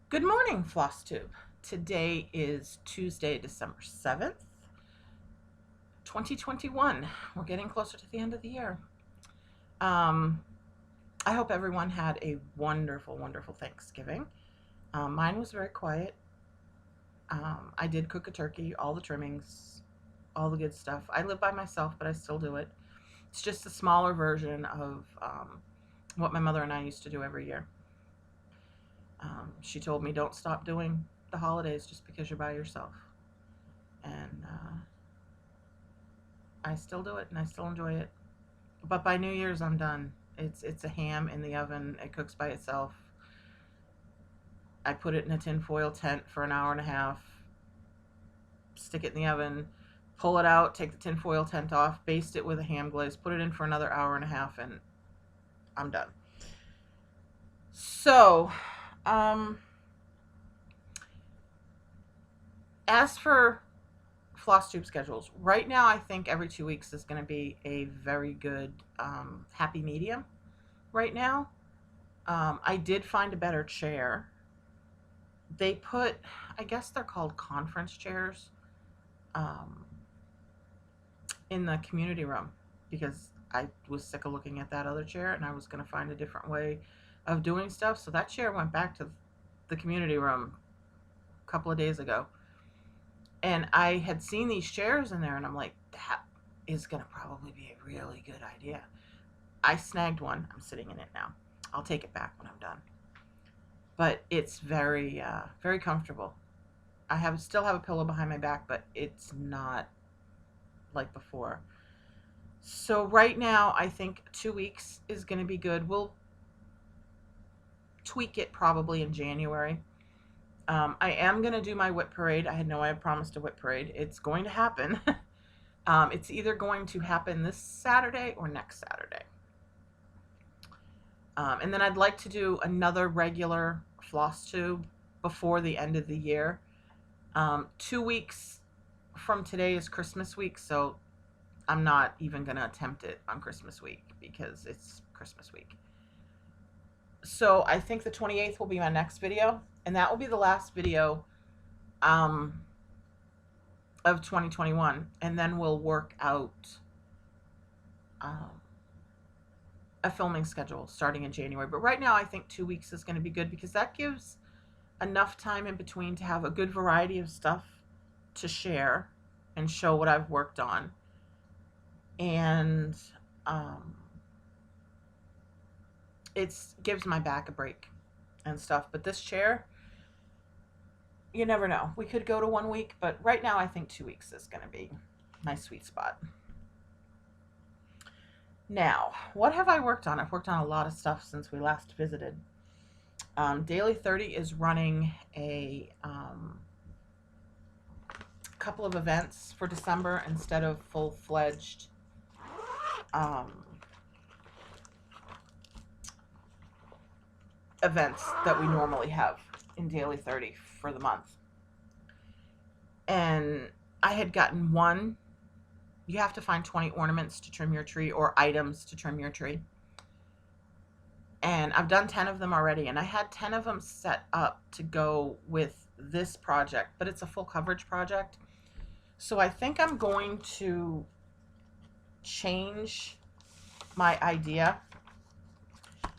Good morning, Flosstube. Today is Tuesday, December 7th, 2021. We're getting closer to the end of the year. Um, I hope everyone had a wonderful, wonderful Thanksgiving. Mine was very quiet. I did cook a turkey, all the trimmings, all the good stuff. I live by myself, but I still do it. It's just a smaller version of what my mother and I used to do every year. She told me, don't stop doing the holidays just because you're by yourself. And I still do it and I still enjoy it. But by New Year's, I'm done. It's a ham in the oven. It cooks by itself. I put it in a tinfoil tent for an hour and a half, stick it in the oven, pull it out, take the tinfoil tent off, baste it with a ham glaze, put it in for another hour and a half, and I'm done. So, as for Flosstube schedules, right now I think every 2 weeks is going to be a very good happy medium. Right now, I did find a better chair. They put, I guess they're called conference chairs, um, in the community room because I was sick of looking at that other chair and I was going to find a different way of doing stuff. So that chair went back to the community room a couple of days ago. And I had seen these chairs in there and I'm like, that is going to probably be a really good idea. I snagged one. I'm sitting in it now. I'll take it back when I'm done. But it's very, very comfortable. I still have a pillow behind my back, but it's not like before. So right now, I think 2 weeks is going to be good. We'll tweak it probably in January. I am going to do my whip parade. I had promised a whip parade. It's going to happen. It's either going to happen this Saturday or next Saturday. And then I'd like to do another regular floss tube before the end of the year. 2 weeks from today is Christmas week, so I'm not even going to attempt it on Christmas week because it's Christmas week. So I think the 28th will be my next video, and that will be the last video of 2021, and then we'll work out a filming schedule starting in January. But right now I think 2 weeks is going to be good because that gives enough time in between to have a good variety of stuff to share and show what I've worked on. And it gives my back a break and stuff. But this chair, you never know. We could go to 1 week, but right now I think 2 weeks is going to be my sweet spot. Now, what have I worked on? I've worked on a lot of stuff since we last visited. Daily 30 is running a couple of events for December instead of full-fledged events that we normally have in Daily 30 for the month. And I had gotten one. You have to find 20 ornaments to trim your tree or items to trim your tree. And I've done 10 of them already, and I had 10 of them set up to go with this project, but it's a full coverage project. So I think I'm going to change my idea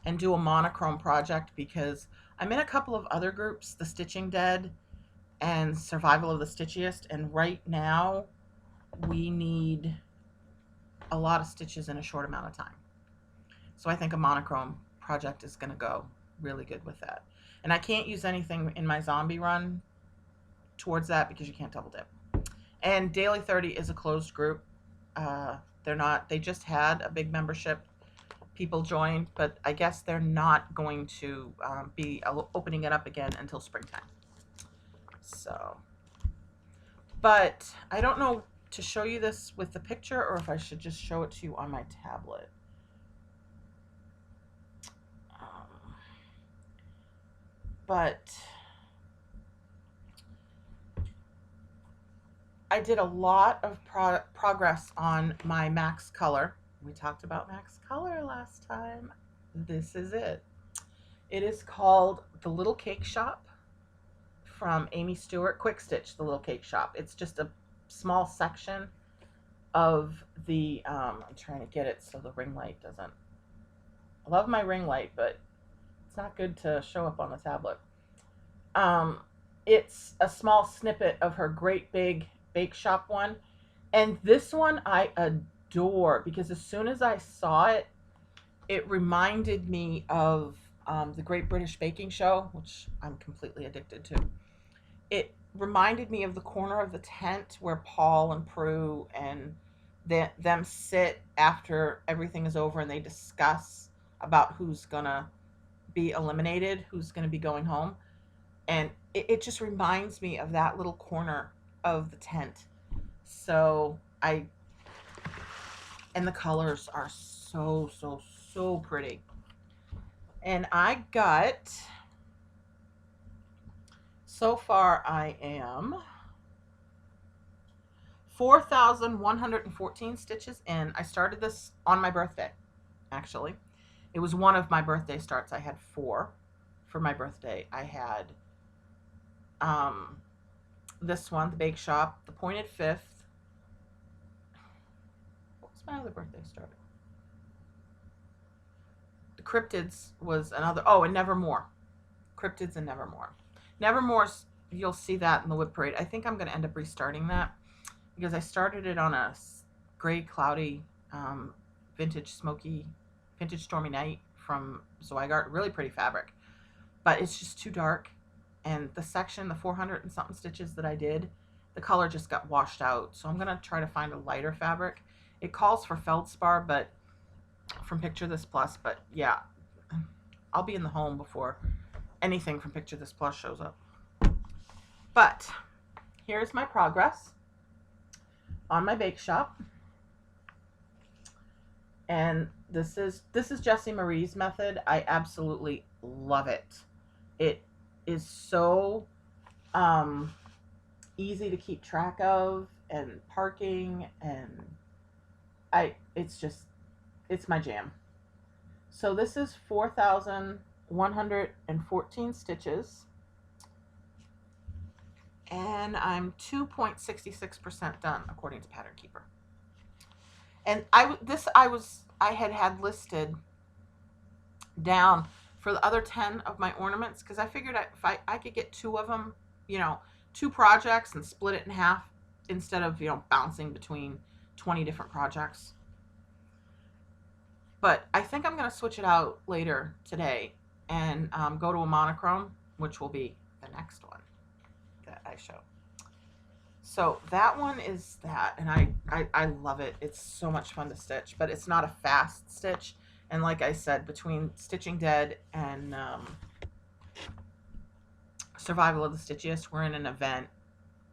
and do a monochrome project because I'm in a couple of other groups, the Stitching Dead and Survival of the Stitchiest, and right now we need a lot of stitches in a short amount of time. So I think a monochrome project is going to go really good with that. And I can't use anything in my zombie run towards that because you can't double dip. And Daily 30 is a closed group. They just had a big membership. People joined, but I guess they're not going to be opening it up again until springtime. So, but I don't know to show you this with the picture or if I should just show it to you on my tablet. But I did a lot of progress on my Max Color. We talked about Max Color last time. This is it. It is called The Little Cake Shop. from Amy Stewart, Quick Stitch, the little cake shop. It's just a small section of the, I'm trying to get it so the ring light doesn't, I love my ring light, but it's not good to show up on the tablet. It's a small snippet of her great big bake shop one. And this one I adore because as soon as I saw it, it reminded me of the Great British Baking Show, which I'm completely addicted to. It reminded me of the corner of the tent where Paul and Prue and them sit after everything is over and they discuss about who's gonna be eliminated, who's gonna be going home. And it just reminds me of that little corner of the tent. So and the colors are so, so, so pretty. And I got, so far I am 4,114 stitches in. I started this on my birthday, actually. It was one of my birthday starts. I had 4 for my birthday. I had this one, the Bake Shop, the Pointed Fifth. What was my other birthday start? The Cryptids was another. Oh, and Nevermore. Cryptids and Nevermore. Nevermore's, you'll see that in the Whip Parade. I think I'm going to end up restarting that because I started it on a gray, cloudy, vintage stormy night from Zweigart. Really pretty fabric, but it's just too dark. And the section, the 400 and something stitches that I did, the color just got washed out. So I'm going to try to find a lighter fabric. It calls for feldspar, but from Picture This Plus, but yeah, I'll be in the home before anything from Picture This Plus shows up. But here's my progress on my bake shop. And this is Jessie Marie's method. I absolutely love it. It is so easy to keep track of, and parking, and it's my jam. So this is 4,114 stitches, and I'm 2.66% done according to Pattern Keeper. And I had listed down for the other 10 of my ornaments because I figured if I could get 2 of them, 2 projects and split it in half instead of bouncing between 20 different projects. But I think I'm going to switch it out later today and go to a monochrome, which will be the next one that I show. So that one is that, and I love it. It's so much fun to stitch, but it's not a fast stitch. And like I said, between Stitching Dead and Survival of the Stitchiest, we're in an event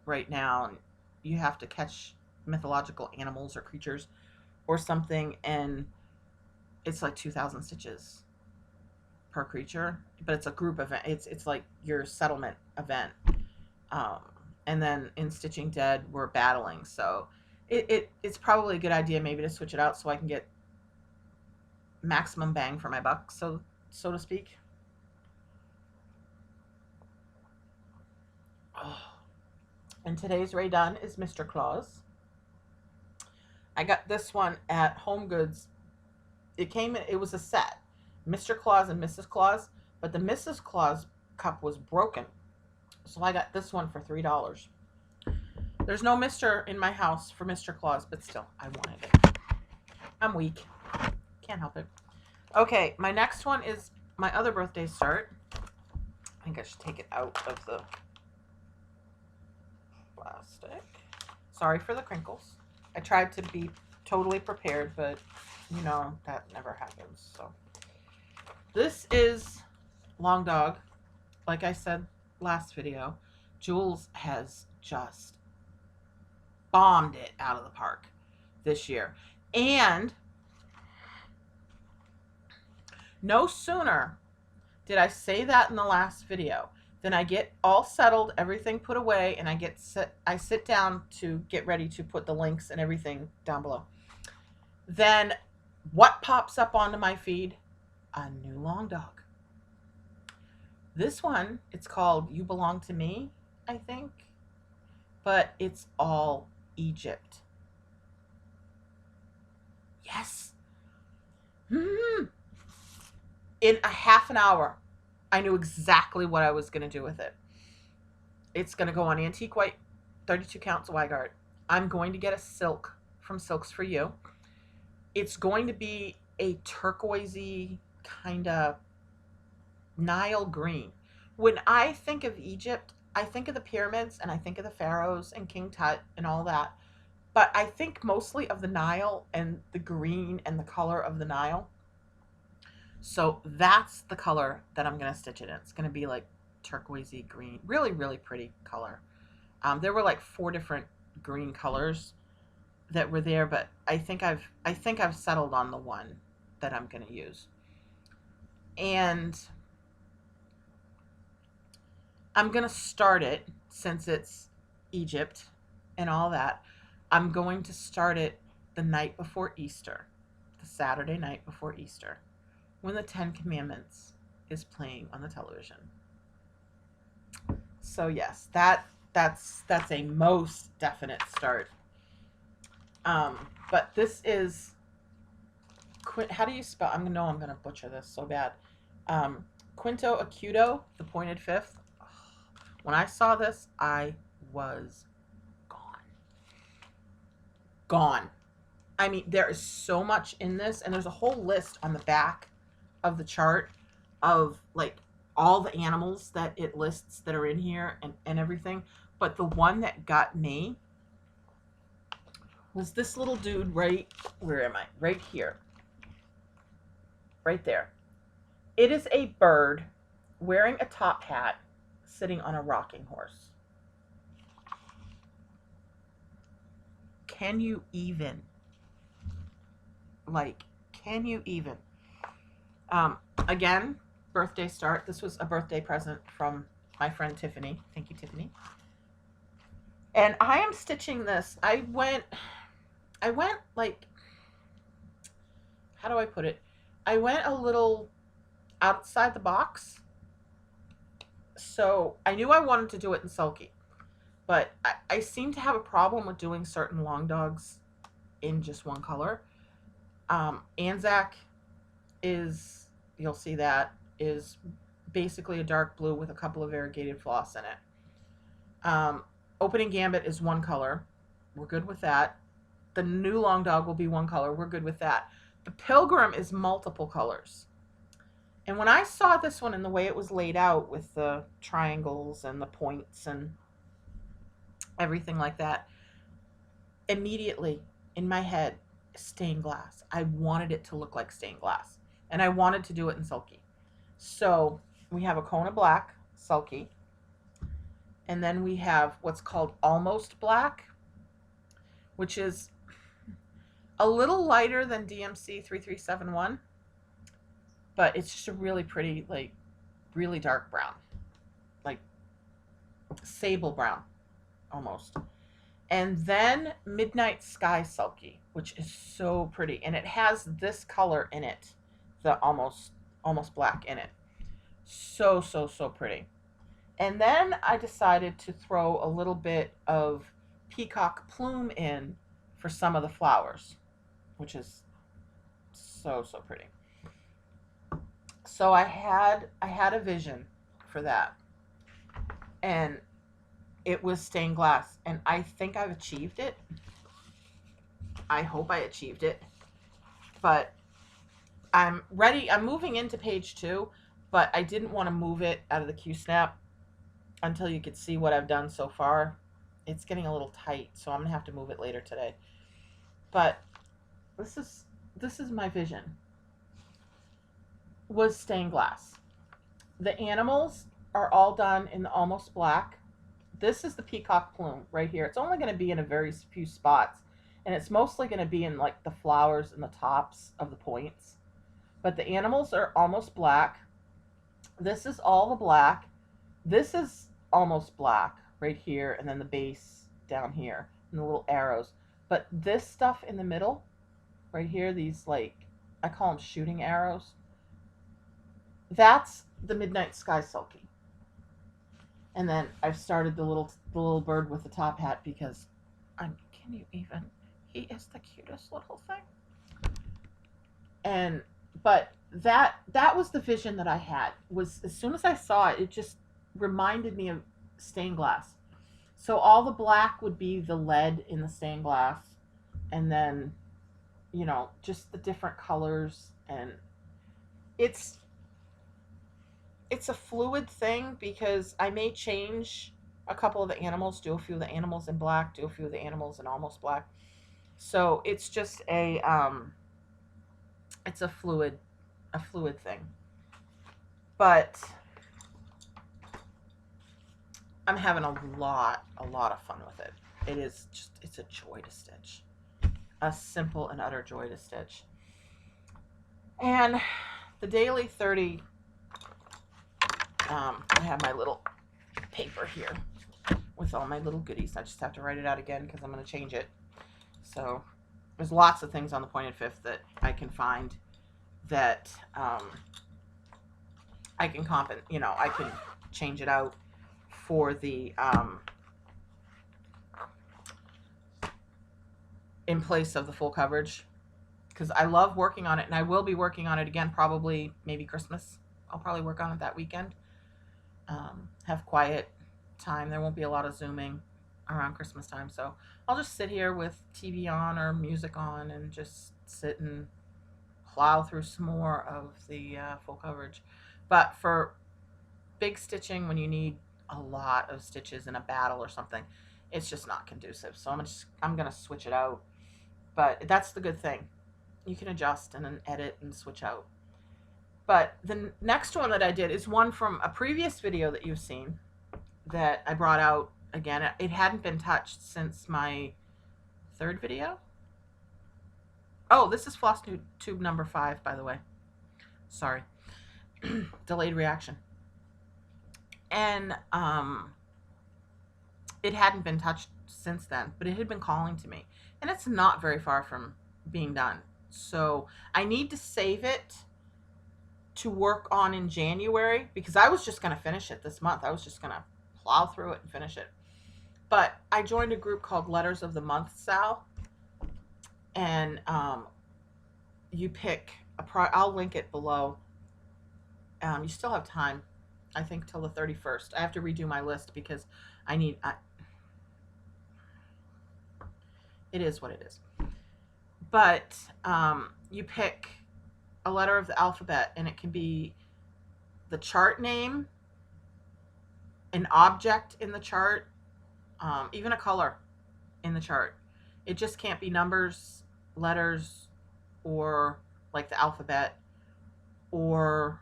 right now, and you have to catch mythological animals or creatures or something, and it's like 2,000 stitches per creature, but it's a group event. It's like your settlement event. And then in Stitching Dead, we're battling. So it's probably a good idea maybe to switch it out so I can get maximum bang for my buck, so to speak. Oh. And today's Ray Dunn is Mr. Claus. I got this one at Home Goods. It was a set, Mr. Claus and Mrs. Claus, but the Mrs. Claus cup was broken. So I got this one for $3. There's no Mr. in my house for Mr. Claus, but still, I wanted it. I'm weak. Can't help it. Okay, my next one is my other birthday start. I think I should take it out of the plastic. Sorry for the crinkles. I tried to be totally prepared, but that never happens. So this is Long Dog. Like I said last video, Jules has just bombed it out of the park this year. And no sooner did I say that in the last video than I get all settled, everything put away, and I sit down to get ready to put the links and everything down below. Then what pops up onto my feed? A new Long Dog. This one, it's called You Belong to Me, I think, but it's all Egypt. Yes. Mm. In a half an hour, I knew exactly what I was going to do with it. It's going to go on antique white 32 count Zweigart. I'm going to get a silk from Silks for You. It's going to be a turquoisey kind of Nile green. When I think of Egypt, I think of the pyramids and I think of the pharaohs and King Tut and all that. But I think mostly of the Nile and the green and the color of the Nile. So that's the color that I'm going to stitch it in. It's going to be like turquoisey green. Really, really pretty color. There were like 4 different green colors that were there, but I think I've settled on the one that I'm going to use. And I'm going to start it, since it's Egypt and all that, I'm going to start it the night before Easter, the Saturday night before Easter, when the 10 Commandments is playing on the television. So yes, that's a most definite start. But this is, how do you spell? I'm gonna butcher this so bad. Quinto acuto, the pointed fifth. When I saw this, I was gone. I mean, there is so much in this, and there's a whole list on the back of the chart of like all the animals that it lists that are in here and everything. But the one that got me was this little dude right, where am I? Right here. Right there. It is a bird wearing a top hat sitting on a rocking horse. Can you even? Like, can you even? Again, birthday start. This was a birthday present from my friend Tiffany. Thank you, Tiffany. And I am stitching this. I went like, how do I put it? I went a little outside the box. So I knew I wanted to do it in Sulky, but I seem to have a problem with doing certain long dogs in just one color. Anzac is, you'll see that, is basically a dark blue with a couple of variegated floss in it. Opening Gambit is one color. We're good with that. The new long dog will be one color. We're good with that. The Pilgrim is multiple colors. And when I saw this one and the way it was laid out with the triangles and the points and everything like that, immediately in my head, stained glass. I wanted it to look like stained glass. And I wanted to do it in Sulky. So we have a Kona Black Sulky. And then we have what's called Almost Black, which is a little lighter than DMC 3371. But it's just a really pretty, like, really dark brown. Like, sable brown, almost. And then Midnight Sky Sulky, which is so pretty. And it has this color in it, the almost black in it. So, so, so pretty. And then I decided to throw a little bit of peacock plume in for some of the flowers, which is so, so pretty. So I had a vision for that. And it was stained glass, and I think I've achieved it. I hope I achieved it. But I'm ready. I'm moving into page 2, but I didn't want to move it out of the Q-snap until you could see what I've done so far. It's getting a little tight, so I'm going to have to move it later today. But this is my vision. Was stained glass. The animals are all done in the almost black. This is the peacock plume right here. It's only going to be in a very few spots, and it's mostly going to be in like the flowers and the tops of the points. But the animals are almost black. This is all the black. This is almost black right here, and then the base down here and the little arrows. But this stuff in the middle right here, these, like, I call them shooting arrows, that's the Midnight Sky Sulky. And then I've started the little bird with the top hat because can you even? He is the cutest little thing. And but that was the vision that I had. Was as soon as I saw it, it just reminded me of stained glass. So all the black would be the lead in the stained glass, and then just the different colors. And it's it's a fluid thing because I may change a couple of the animals, do a few of the animals in black, do a few of the animals in almost black. So it's just it's a fluid thing. But I'm having a lot of fun with it. It's a joy to stitch. A simple and utter joy to stitch. And the daily 30, I have my little paper here with all my little goodies. I just have to write it out again because I'm going to change it. So there's lots of things on the pointed fifth that I can find that I can I can change it out for the in place of the full coverage, because I love working on it, and I will be working on it again probably maybe Christmas. I'll probably work on it that weekend. Have quiet time. There won't be a lot of zooming around Christmas time, so I'll just sit here with TV on or music on and just sit and plow through some more of the full coverage. But for big stitching, when you need a lot of stitches in a battle or something, it's just not conducive. So I'm gonna switch it out. But that's the good thing. You can adjust and then edit and switch out. But the next one that I did is one from a previous video that you've seen that I brought out again. It hadn't been touched since my third video. Oh, this is Flosstube number 5, by the way. Sorry. Delayed reaction. And it hadn't been touched since then, but it had been calling to me. And it's not very far from being done. So I need to save it to work on in January, because I was just going to finish it this month. I was just going to plow through it and finish it. But I joined a group called Letters of the Month SAL. And you pick I'll link it below. You still have time, I think, till the 31st. I have to redo my list because it is what it is. But you pick a letter of the alphabet, and it can be the chart name, an object in the chart, even a color in the chart. It just can't be numbers, letters, or like the alphabet, or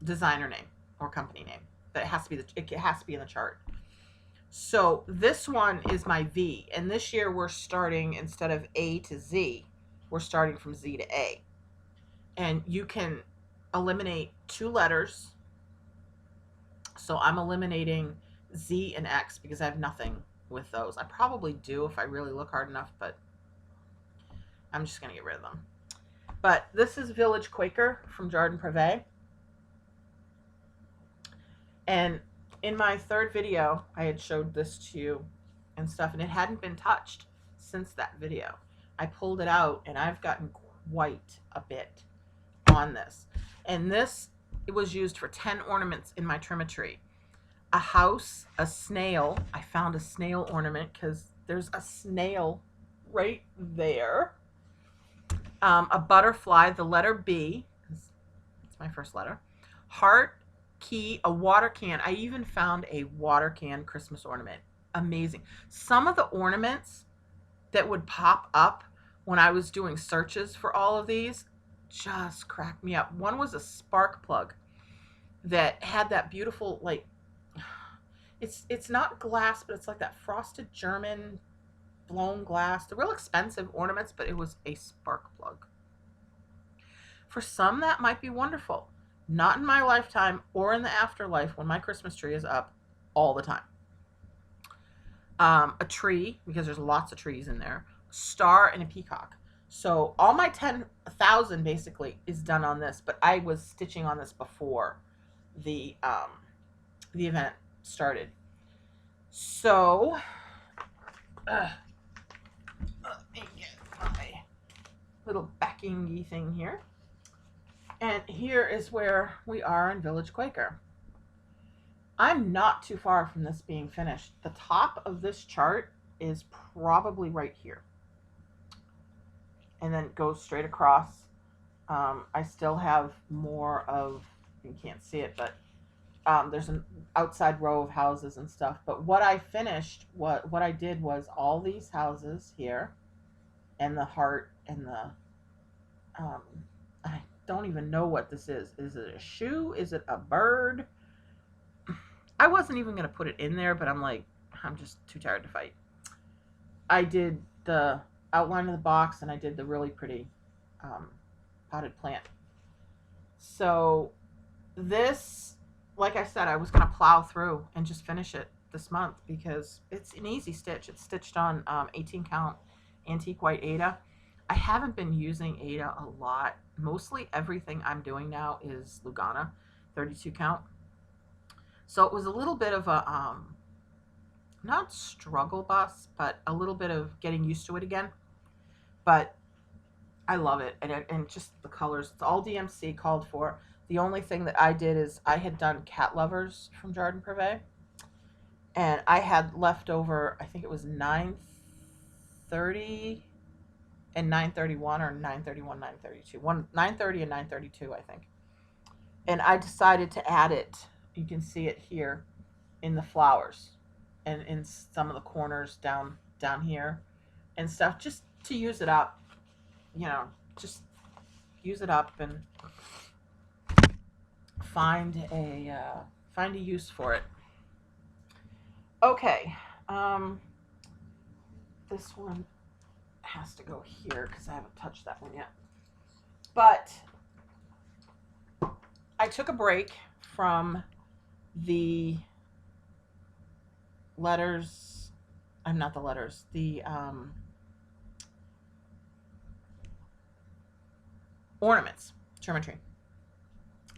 designer name or company name. But it has to be in the chart. So this one is my V, and this year we're starting, instead of A to Z, we're starting from Z to A. And you can eliminate 2 letters. So I'm eliminating Z and X because I have nothing with those. I probably do if I really look hard enough, but I'm just going to get rid of them. But this is Village Quaker from Jardin Privé. And in my third video, I had showed this to you and stuff, and it hadn't been touched since that video. I pulled it out, and I've gotten quite a bit on this. And this, it was used for 10 ornaments in my trimetry. A house, a snail. I found a snail ornament because there's a snail right there. A butterfly, the letter B. It's my first letter. Heart, key, a water can. I even found a water can Christmas ornament. Amazing. Some of the ornaments that would pop up when I was doing searches for all of these just cracked me up. One was a spark plug that had that beautiful, like, it's not glass, but it's like that frosted German blown glass. They're real expensive ornaments, but it was a spark plug. For some, that might be wonderful. Not in my lifetime or in the afterlife when my Christmas tree is up all the time. A tree, because there's lots of trees in there. A star and a peacock. So all my 10,000 basically is done on this, but I was stitching on this before the the event started. So, let me get my little backing thing here. And here is where we are in Village Quaker. I'm not too far from this being finished. The top of this chart is probably right here. And then it goes straight across. I still have more of, you can't see it, but there's an outside row of houses and stuff. But what I finished, what I did was all these houses here, and the heart, and the, I don't even know what this is. Is it a shoe? Is it a bird? I wasn't even going to put it in there, but I'm like, I'm just too tired to fight. I did the outline of the box, and I did the really pretty potted plant. So this, like I said, I was going to plow through and just finish it this month because it's an easy stitch. It's stitched on 18 count antique white Aida. I haven't been using Aida a lot. Mostly everything I'm doing now is Lugana 32 count. So it was a little bit of a not struggle bus, but a little bit of getting used to it again. But I love it, and just the colors. It's all DMC called for. The only thing that I did is I had done Cat Lovers from Jardin Privé, and I had left over, I think it was 930 and 931, or 931, 932. 930 and 932, I think. And I decided to add it. You can see it here in the flowers and in some of the corners down here and stuff, just to use it up. You know, just use it up and find a use for it. Okay, this one has to go here because I haven't touched that one yet. But I took a break from the letters. I'm not the letters. The ornaments, geometry,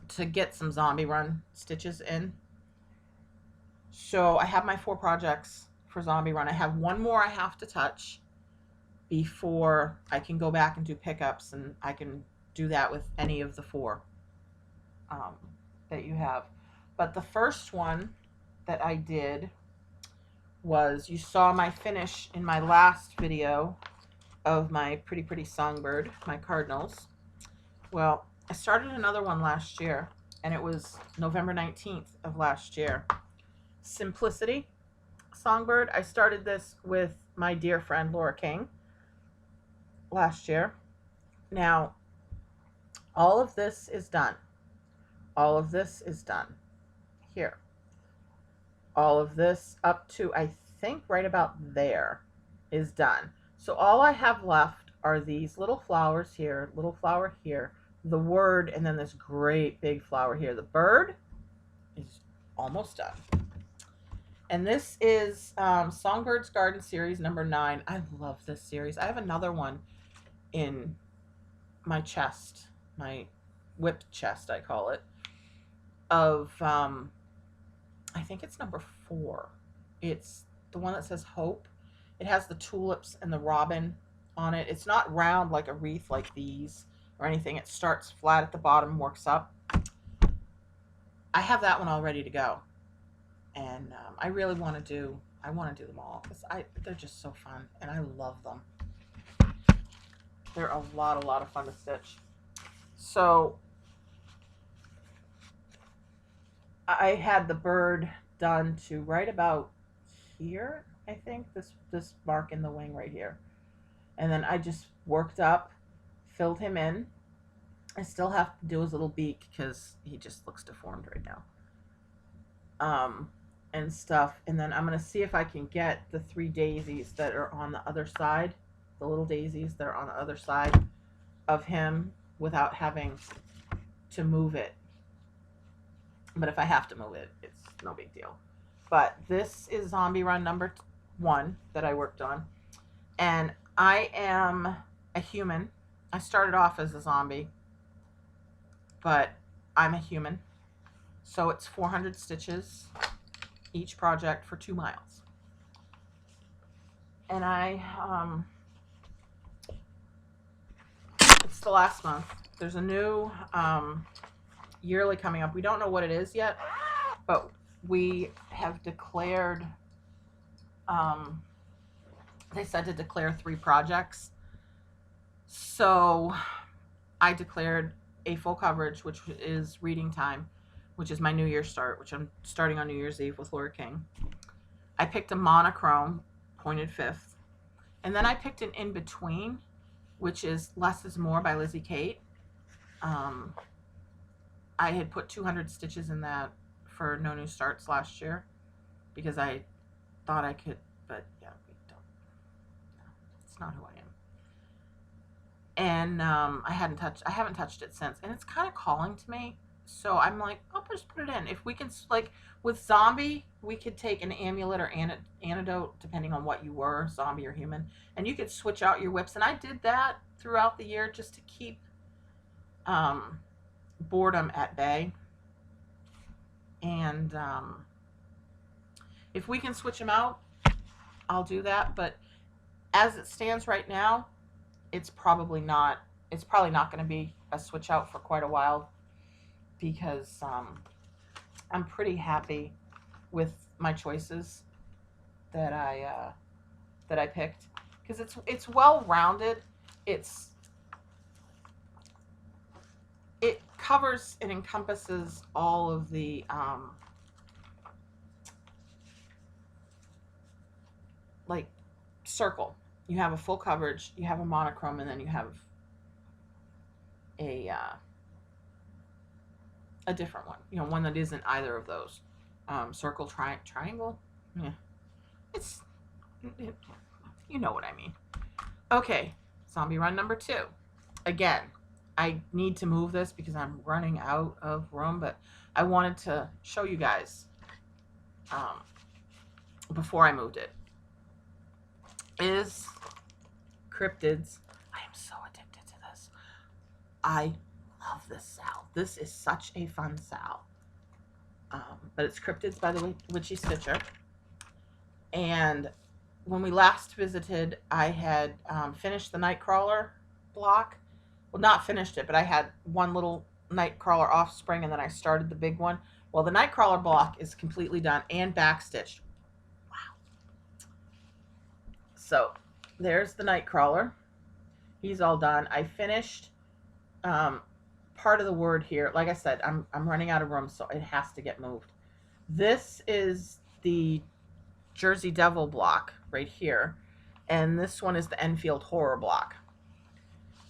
to get some zombie run stitches in. So I have my 4 projects for zombie run. I have one more I have to touch before I can go back and do pickups, and I can do that with any of the 4 that you have. But the first one that I did was, you saw my finish in my last video of my pretty songbird, my cardinals. Well, I started another one last year, and it was November 19th of last year. Simplicity Songbird. I started this with my dear friend Laura King last year. Now, all of this is done. All of this is done here. All of this up to, I think, right about there is done. So all I have left are these little flowers here, little flower here, the word, and then this great big flower here. The bird is almost done. And this is Songbird's Garden Series number 9. I love this series. I have another one in my chest, my whip chest, I call it, of, I think it's number 4. It's the one that says Hope. It has the tulips and the robin on it. It's not round like a wreath like these or anything. It starts flat at the bottom, works up. I have that one all ready to go, and I really want to do. I want to do them all because they're just so fun, and I love them. They're a lot of fun to stitch. So I had the bird done to right about here. I think this mark in the wing right here, and then I just worked up, filled him in. I still have to do his little beak because he just looks deformed right now. And stuff. And then I'm going to see if I can get the 3 daisies that are on the other side, the little daisies that are on the other side of him without having to move it. But if I have to move it, it's no big deal. But this is Zombie Run number 1 that I worked on. And I am a human. I started off as a zombie, but I'm a human. So it's 400 stitches each project for 2 miles. And it's the last month. There's a new yearly coming up. We don't know what it is yet, but we have declared, they said to declare 3 projects. So I declared a full coverage, which is reading time, which is my New Year's start, which I'm starting on New Year's Eve with Laura King. I picked a monochrome, pointed fifth. And then I picked an in-between, which is Less is More by Lizzie Kate. I had put 200 stitches in that for No New Starts last year because I thought I could, but yeah, we don't. No, it's not who I am. And I haven't touched it since, and it's kind of calling to me. So I'm like, I'll just put it in. If we can, like with zombie, we could take an amulet or antidote, depending on what you were, zombie or human, and you could switch out your whips. And I did that throughout the year just to keep boredom at bay. And if we can switch them out, I'll do that. But as it stands right now, it's probably not going to be a switch out for quite a while, because I'm pretty happy with my choices that I picked, because it's well rounded. It covers and encompasses all of the like circle. You have a full coverage, you have a monochrome, and then you have a different one. You know, one that isn't either of those. Circle, triangle. Yeah, you know what I mean. Okay, zombie run number 2. Again, I need to move this because I'm running out of room, but I wanted to show you guys before I moved it. Is Cryptids. I am so addicted to this. I love this SAL. This is such a fun SAL. But it's Cryptids by the Witchy Stitcher. And when we last visited, I had finished the Nightcrawler block. Well, not finished it, but I had one little Nightcrawler offspring, and then I started the big one. Well, the Nightcrawler block is completely done and backstitched. Wow. So there's the Nightcrawler. He's all done. I finished part of the word here. Like I said, I'm running out of room, so it has to get moved. This is the Jersey Devil block right here, and this one is the Enfield Horror block.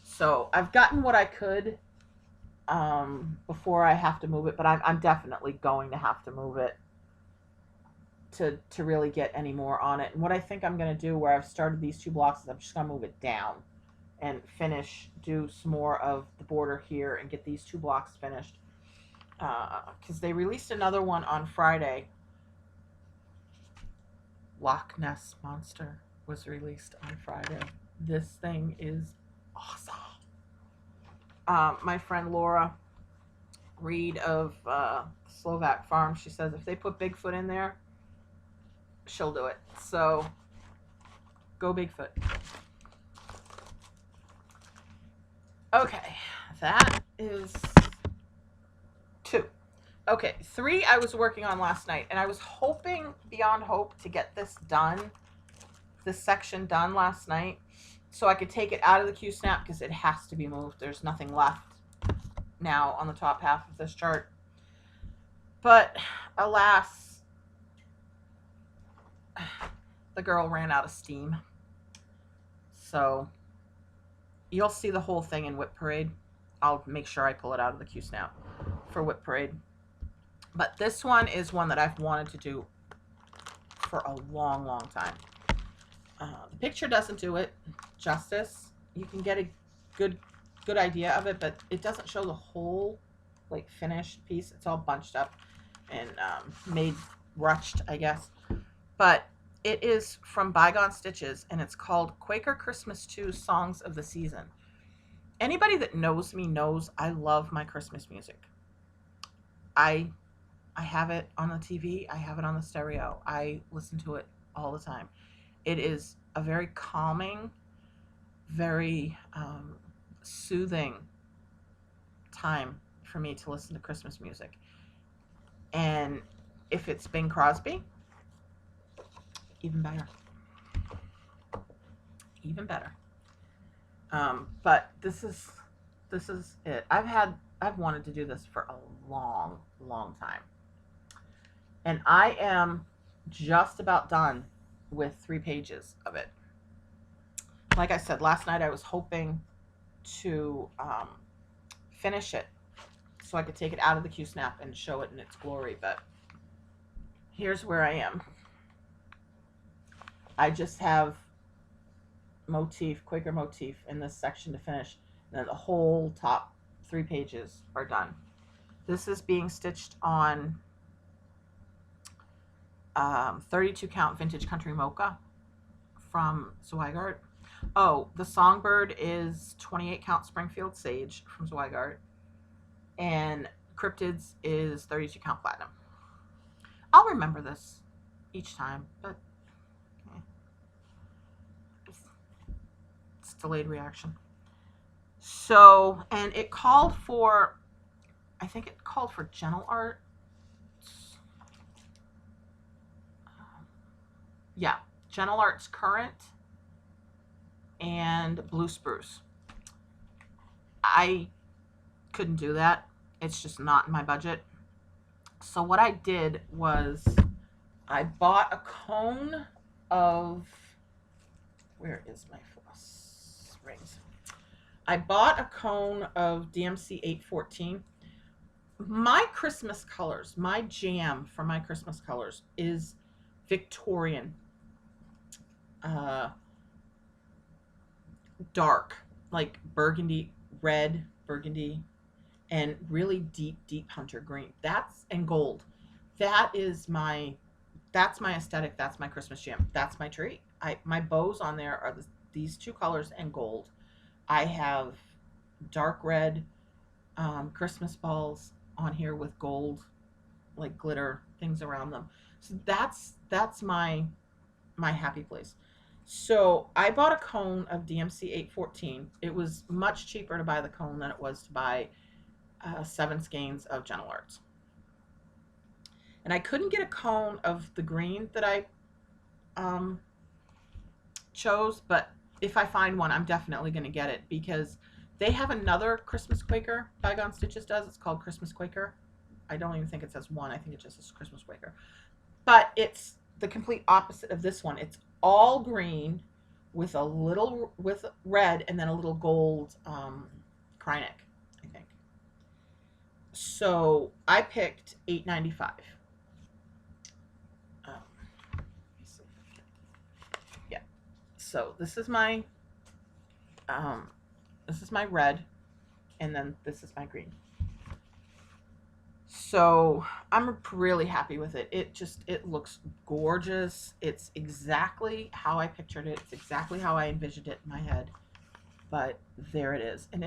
So I've gotten what I could before I have to move it, but I'm definitely going to have to move it to really get any more on it. And what I think I'm going to do, where I've started these 2 blocks, is I'm just going to move it down and do some more of the border here and get these 2 blocks finished. Because they released another one on Friday. Loch Ness Monster was released on Friday. This thing is awesome. My friend Laura Reed of Slovak Farm, she says if they put Bigfoot in there, she'll do it. So go Bigfoot. Okay, that is 2. Okay, 3 I was working on last night, and I was hoping beyond hope to get this section done last night, so I could take it out of the Q-snap, because it has to be moved. There's nothing left now on the top half of this chart. But alas, the girl ran out of steam. So you'll see the whole thing in Whip Parade. I'll make sure I pull it out of the Q-snap for Whip Parade. But this one is one that I've wanted to do for a long, long time. The picture doesn't do it justice. You can get a good idea of it, but it doesn't show the whole like finished piece. It's all bunched up and made rushed, I guess. But it is from Bygone Stitches, and it's called Quaker Christmas 2 Songs of the Season. Anybody that knows me knows I love my Christmas music. I I have it on the TV. I have it on the stereo. I listen to it all the time. It is a very calming, very soothing time for me to listen to Christmas music. And if it's Bing Crosby, even better. Even better. But this is it. I've wanted to do this for a long, long time. And I am just about done with 3 pages of it. Like I said, last night I was hoping to finish it so I could take it out of the Q-snap and show it in its glory, but here's where I am. I just have Quaker motif in this section to finish, and then the whole top 3 pages are done. This is being stitched on 32 count vintage country mocha from Zweigart. Oh, the Songbird is 28 count Springfield sage from Zweigart, and Cryptids is 32 count platinum. I'll remember this each time, but it's delayed reaction. So, and it called for, I think it called for Gentle Art. Yeah, Gentle Arts Current and Blue Spruce. I couldn't do that. It's just not in my budget. So what I did was I bought a cone of, where is my floss rings? I bought a cone of DMC 814. My Christmas colors, my jam for my Christmas colors is Victorian. Dark, like burgundy, red, burgundy, and really deep, deep hunter green. And gold. That's my aesthetic. That's my Christmas jam. That's my tree. My bows on there are these 2 colors and gold. I have dark red Christmas balls on here with gold, like glitter things around them. So that's my happy place. So I bought a cone of DMC 814. It was much cheaper to buy the cone than it was to buy 7 skeins of Gentle Arts. And I couldn't get a cone of the green that I chose, but if I find one, I'm definitely going to get it, because they have another Christmas Quaker, Bygone Stitches does. It's called Christmas Quaker. I don't even think it says 1. I think it just says Christmas Quaker. But it's the complete opposite of this one. It's all green with with red and then a little gold Krynic, I think. So I picked $8.95. Yeah. So this is my red, and then this is my green. So I'm really happy with it. It looks gorgeous. It's exactly how I pictured it. It's exactly how I envisioned it in my head. But there it is. And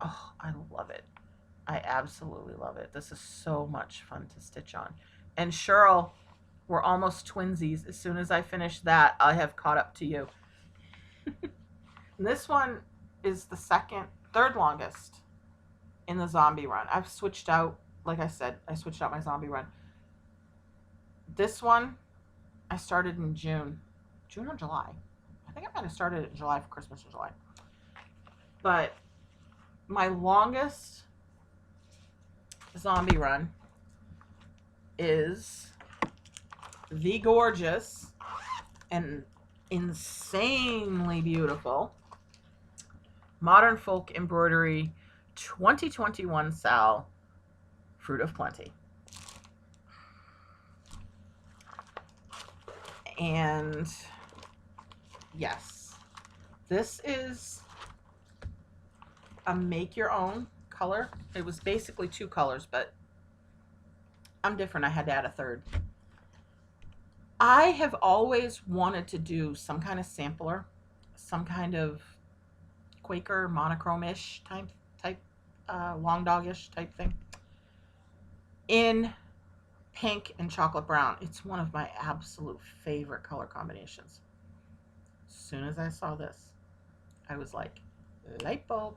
I love it. I absolutely love it. This is so much fun to stitch on. And Cheryl, we're almost twinsies. As soon as I finish that, I have caught up to you. This one is the third longest in the zombie run. I've switched out, like I said, I switched out my zombie run. This one, I started in June or July. I think I might have started it in July for Christmas in July. But my longest zombie run is the gorgeous and insanely beautiful Modern Folk Embroidery 2021 SAL Fruit of Plenty. And yes, this is a make your own color. It was basically 2 colors, but I'm different. I had to add a third. I have always wanted to do some kind of sampler, some kind of Quaker monochrome-ish type long dog-ish type thing in pink and chocolate brown. It's one of my absolute favorite color combinations. As soon as I saw this, I was like, light bulb.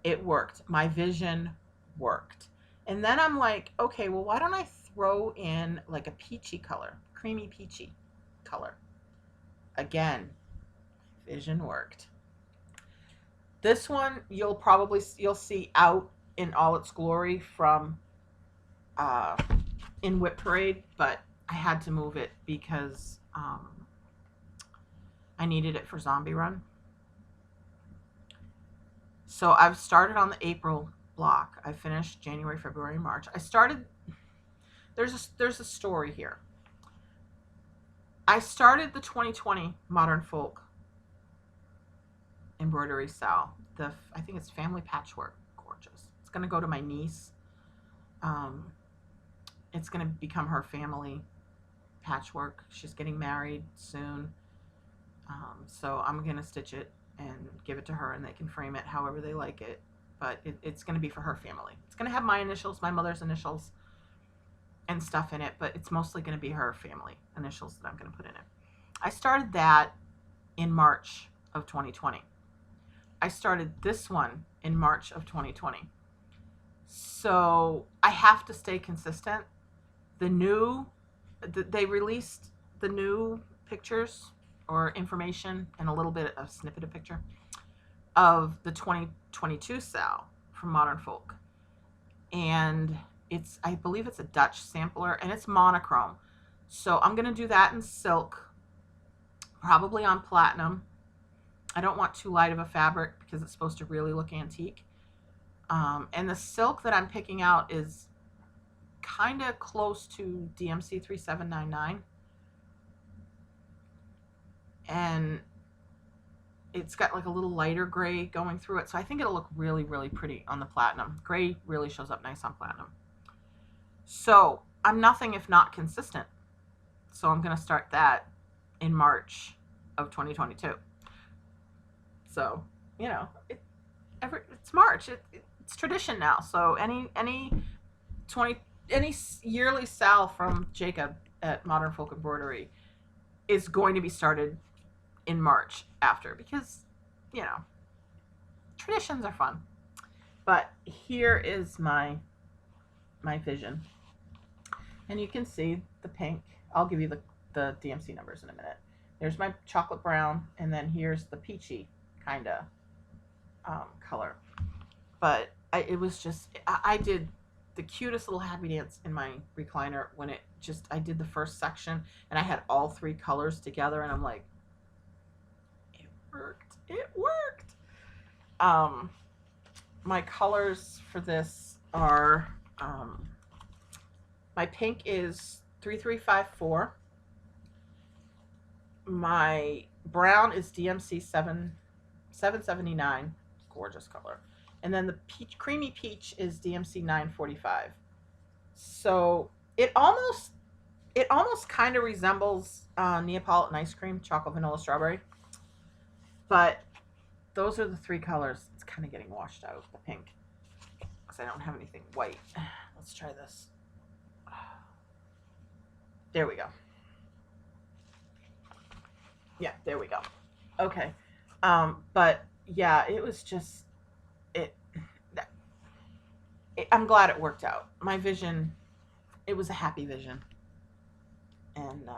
It worked. My vision worked. And then I'm like, okay, well, why don't I throw in like a peachy color, creamy peachy color? Again, vision worked. This one you'll see out in all its glory from in Whip Parade, but I had to move it because I needed it for Zombie Run. So I've started on the April block. I finished January, February, March. I started. There's a story here. I started the 2020 Modern Folk Embroidery SAL. I think it's Family Patchwork. Gorgeous. It's going to go to my niece. It's going to become her family patchwork. She's getting married soon. So I'm going to stitch it and give it to her, and they can frame it however they like it. But it's going to be for her family. It's going to have my initials, my mother's initials, and stuff in it, but it's mostly going to be her family initials that I'm going to put in it. I started that in March of 2020. I started this one in March of 2020. So I have to stay consistent. They released the new pictures or information and a little bit of snippet of picture of the 2022 SAL from Modern Folk. And I believe it's a Dutch sampler, and it's monochrome. So I'm going to do that in silk, probably on platinum. I don't want too light of a fabric because it's supposed to really look antique. And the silk that I'm picking out is kind of close to DMC 3799. And it's got like a little lighter gray going through it. So I think it'll look really, really pretty on the platinum. Gray really shows up nice on platinum. So I'm nothing if not consistent. So I'm going to start that in March of 2022. So, it's March. It's tradition now. So any yearly SAL from Jacob at Modern Folk Embroidery is going to be started in March after, because traditions are fun. But here is my vision, and you can see the pink. I'll give you the DMC numbers in a minute. There's my chocolate brown, and then here's the peachy kind of color. But it was just, I did the cutest little happy dance in my recliner when I did the first section, and I had all three colors together, and I'm like, it worked. My colors for this are, my pink is 3354. My brown is DMC 779, gorgeous color. And then the creamy peach is DMC 945. So it almost kind of resembles Neapolitan ice cream, chocolate, vanilla, strawberry. But those are the three colors. It's kind of getting washed out, the pink, because I don't have anything white. Let's try this. There we go. Yeah, there we go. Okay. But yeah, it was just, I'm glad it worked out. My vision, it was a happy vision. And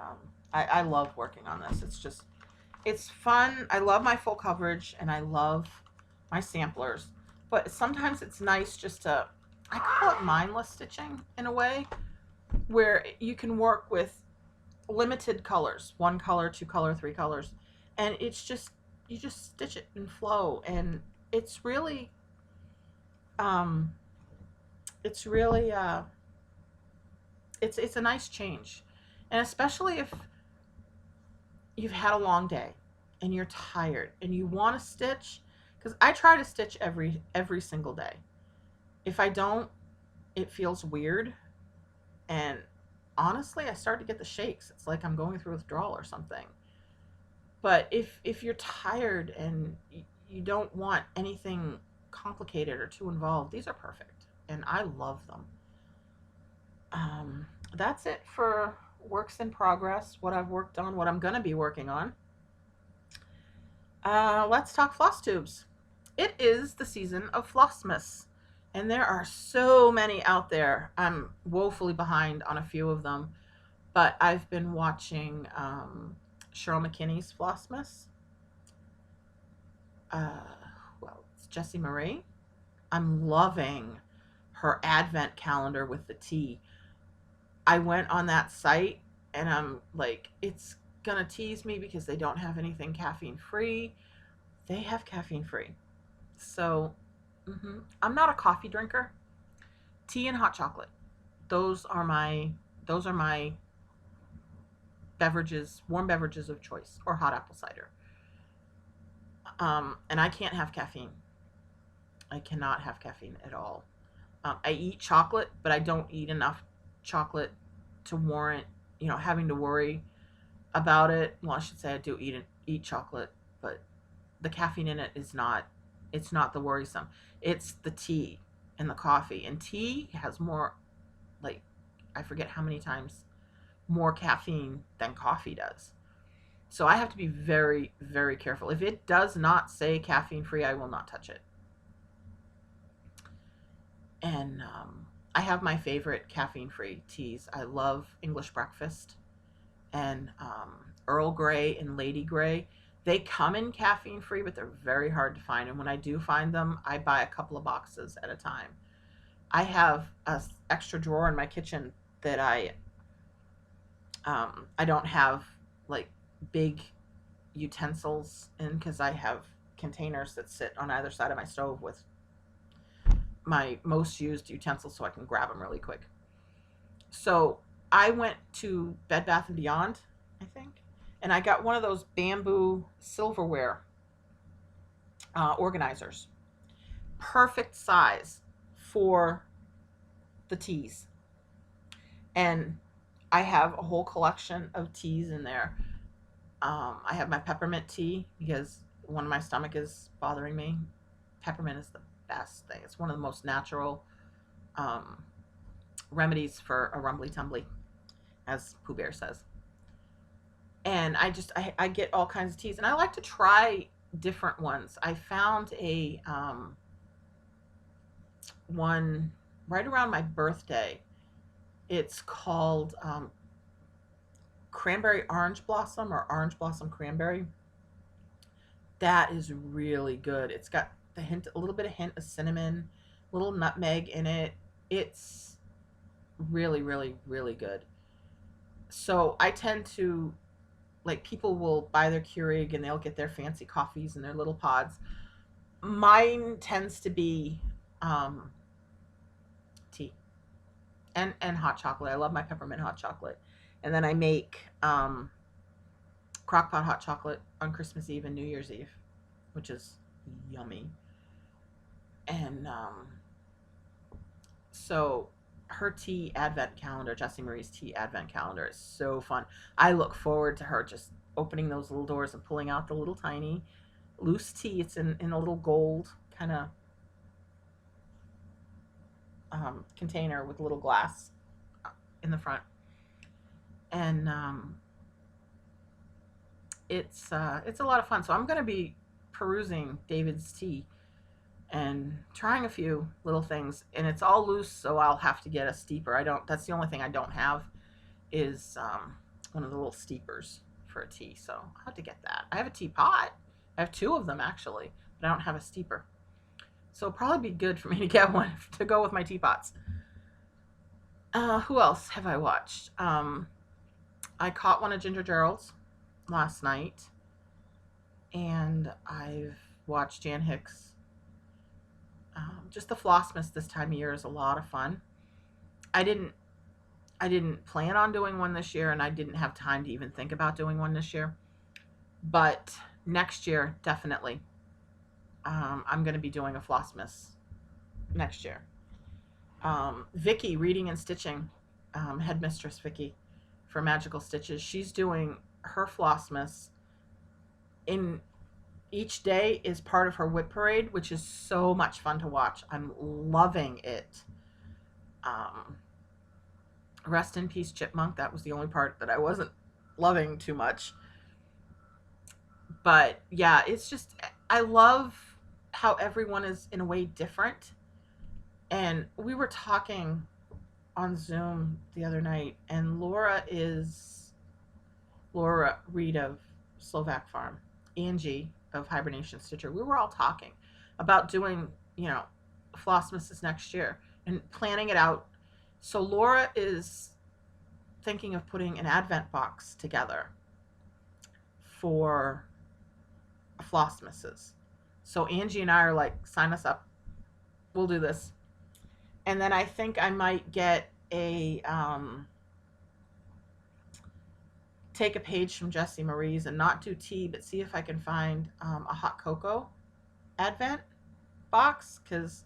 I love working on this. It's fun. I love my full coverage, and I love my samplers. But sometimes it's nice just to, I call it mindless stitching in a way, where you can work with limited colors, 1 color, 2 color, 3 colors, and it's just, you just stitch it and flow, and it's really it's a nice change. And especially if you've had a long day and you're tired and you want to stitch, because I try to stitch every single day. If I don't, it feels weird, and honestly, I start to get the shakes. It's like I'm going through withdrawal or something. But if you're tired and you don't want anything complicated or too involved, these are perfect, and I love them. that's it for works in progress, what I've worked on, what I'm going to be working on. Let's talk floss tubes. It is the season of flossmas, and there are so many out there. I'm woefully behind on a few of them, but I've been watching Cheryl McKinney's flossmas. Well, it's Jessie Marie. I'm loving her advent calendar with the tea. I went on that site and I'm like, it's gonna tease me because they don't have anything caffeine free. They have caffeine free. So I'm not a coffee drinker. Tea and hot chocolate. Those are my beverages, warm beverages of choice, or hot apple cider. And I can't have caffeine. I cannot have caffeine at all. I eat chocolate, but I don't eat enough chocolate to warrant, having to worry about it. Well, I should say I do eat chocolate, but the caffeine in it is not. It's not the worrisome. It's the tea and the coffee. And tea has more, like, I forget how many times more caffeine than coffee does. So I have to be very, very careful. If it does not say caffeine free, I will not touch it. And I have my favorite caffeine-free teas. I love English breakfast and Earl Grey and Lady Grey. They come in caffeine-free, but they're very hard to find. And when I do find them, I buy a couple of boxes at a time. I have an extra drawer in my kitchen that I don't have like big utensils in, because I have containers that sit on either side of my stove with my most used utensils so I can grab them really quick. So I went to Bed Bath & Beyond, I think, and I got one of those bamboo silverware organizers. Perfect size for the teas. And I have a whole collection of teas in there. I have my peppermint tea because when my stomach is bothering me, peppermint is the best thing. It's one of the most natural remedies for a rumbly tumbly, as Pooh Bear says. And I get all kinds of teas, and I like to try different ones. I found a one right around my birthday. It's called Cranberry Orange Blossom, or Orange Blossom Cranberry. That is really good. It's got a little bit of hint of cinnamon, little nutmeg in it. It's really, really, really good. So I tend to, like, people will buy their Keurig and they'll get their fancy coffees in their little pods. Mine tends to be tea and hot chocolate. I love my peppermint hot chocolate. And then I make crockpot hot chocolate on Christmas Eve and New Year's Eve, which is yummy. And so her tea advent calendar, Jessie Marie's tea advent calendar, is so fun. I look forward to her just opening those little doors and pulling out the little tiny loose tea. It's in a little gold kind of container with a little glass in the front. And it's a lot of fun. So I'm going to be perusing David's tea and trying a few little things, and it's all loose, so I'll have to get a steeper. That's the only thing I don't have is one of the little steepers for a tea, so I'll have to get that. I have a teapot. I have two of them actually, but I don't have a steeper. So it'll probably be good for me to get one to go with my teapots. Who else have I watched? I caught one of Ginger Gerald's last night, and I've watched Jan Hicks. Just the Flossmas this time of year is a lot of fun. I didn't plan on doing one this year, and I didn't have time to even think about doing one this year. But next year, definitely, I'm going to be doing a Flossmas next year. Vicky, Reading and Stitching, headmistress Vicky for Magical Stitches, she's doing her Flossmas in each day is part of her whip parade, which is so much fun to watch. I'm loving it. Rest in peace, Chipmunk. That was the only part that I wasn't loving too much. But yeah, it's just, I love how everyone is in a way different. And we were talking on Zoom the other night, and Laura Reed of Slovak Farm, Angie of Hibernation Stitcher. We were all talking about doing, Flossmas next year and planning it out. So Laura is thinking of putting an advent box together for Flossmas's. So Angie and I are like, sign us up. We'll do this. And then I think I might get take a page from Jessie Marie's and not do tea, but see if I can find a hot cocoa advent box, because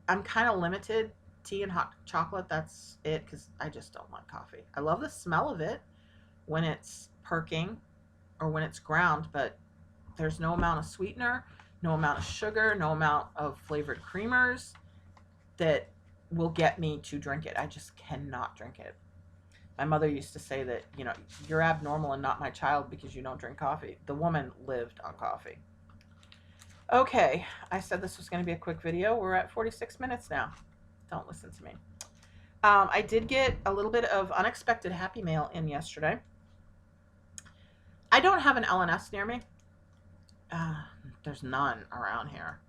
I'm kind of limited. Tea and hot chocolate, that's it, because I just don't like coffee. I love the smell of it when it's perking or when it's ground, but there's no amount of sweetener, no amount of sugar, no amount of flavored creamers that will get me to drink it. I just cannot drink it. My mother used to say that, you're abnormal and not my child because you don't drink coffee. The woman lived on coffee. Okay, I said this was going to be a quick video. We're at 46 minutes now. Don't listen to me. I did get a little bit of unexpected happy mail in yesterday. I don't have an LNS near me. There's none around here.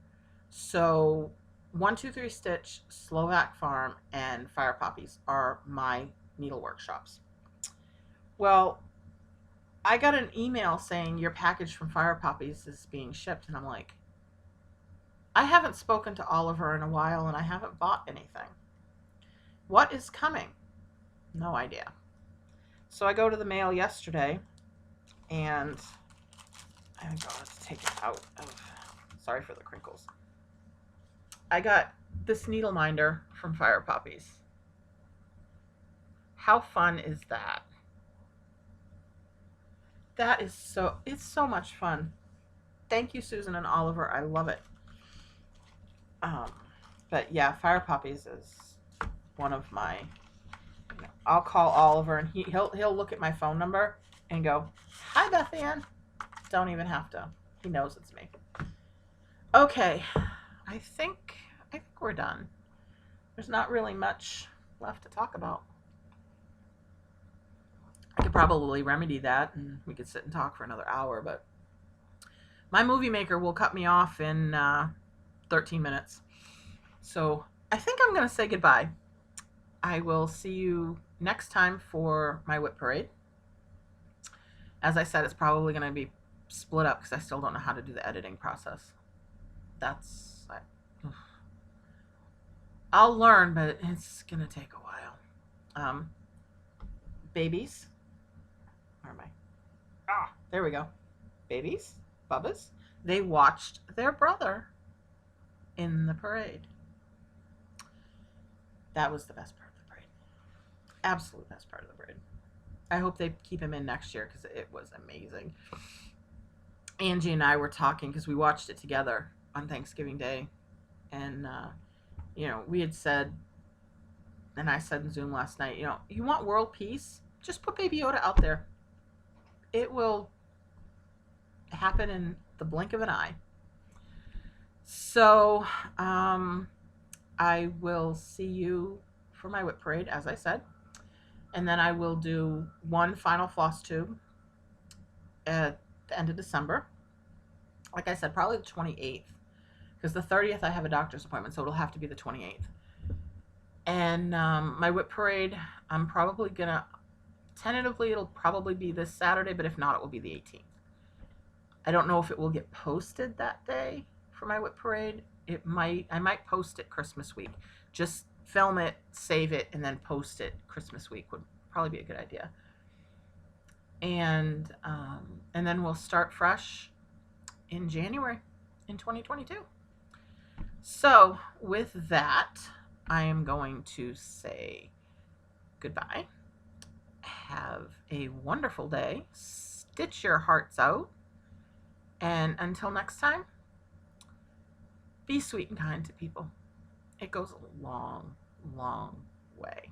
So 123 Stitch, Slovak Farm, and Fire Poppies are my needle workshops. Well, I got an email saying your package from Fire Poppies is being shipped, and I'm like, I haven't spoken to Oliver in a while, and I haven't bought anything. What is coming? No idea. So I go to the mail yesterday, and let's take it out of, sorry for the crinkles. I got this needle minder from Fire Poppies. How fun is that? That is it's so much fun. Thank you, Susan and Oliver. I love it. But yeah, Fire Poppies is one of my, I'll call Oliver and he'll look at my phone number and go, hi, Beth Ann. Don't even have to. He knows it's me. Okay. I think we're done. There's not really much left to talk about. I could probably remedy that and we could sit and talk for another hour, but my movie maker will cut me off in 13 minutes. So I think I'm going to say goodbye. I will see you next time for my whip parade. As I said, it's probably going to be split up because I still don't know how to do the editing process. I'll learn, but it's going to take a while. Babies. Where am I? There we go. Babies, Bubbas, they watched their brother in the parade. That was the best part of the parade. Absolute best part of the parade. I hope they keep him in next year because it was amazing. Angie and I were talking because we watched it together on Thanksgiving Day. And, we had said, and I said in Zoom last night, you want world peace? Just put Baby Yoda out there. It will happen in the blink of an eye. So, I will see you for my whip parade, as I said. And then I will do one final floss tube at the end of December. Like I said, probably the 28th. Because the 30th I have a doctor's appointment, so it'll have to be the 28th. And my whip parade, I'm probably going to, tentatively it'll probably be this Saturday, but if not, it will be the 18th. I don't know if it will get posted that day for my whip parade. I might post it Christmas week. Just film it, save it, and then post it Christmas week would probably be a good idea. And then we'll start fresh in January in 2022. So with that, I am going to say goodbye. Have a wonderful day. Stitch your hearts out. And until next time, be sweet and kind to people. It goes a long, long way.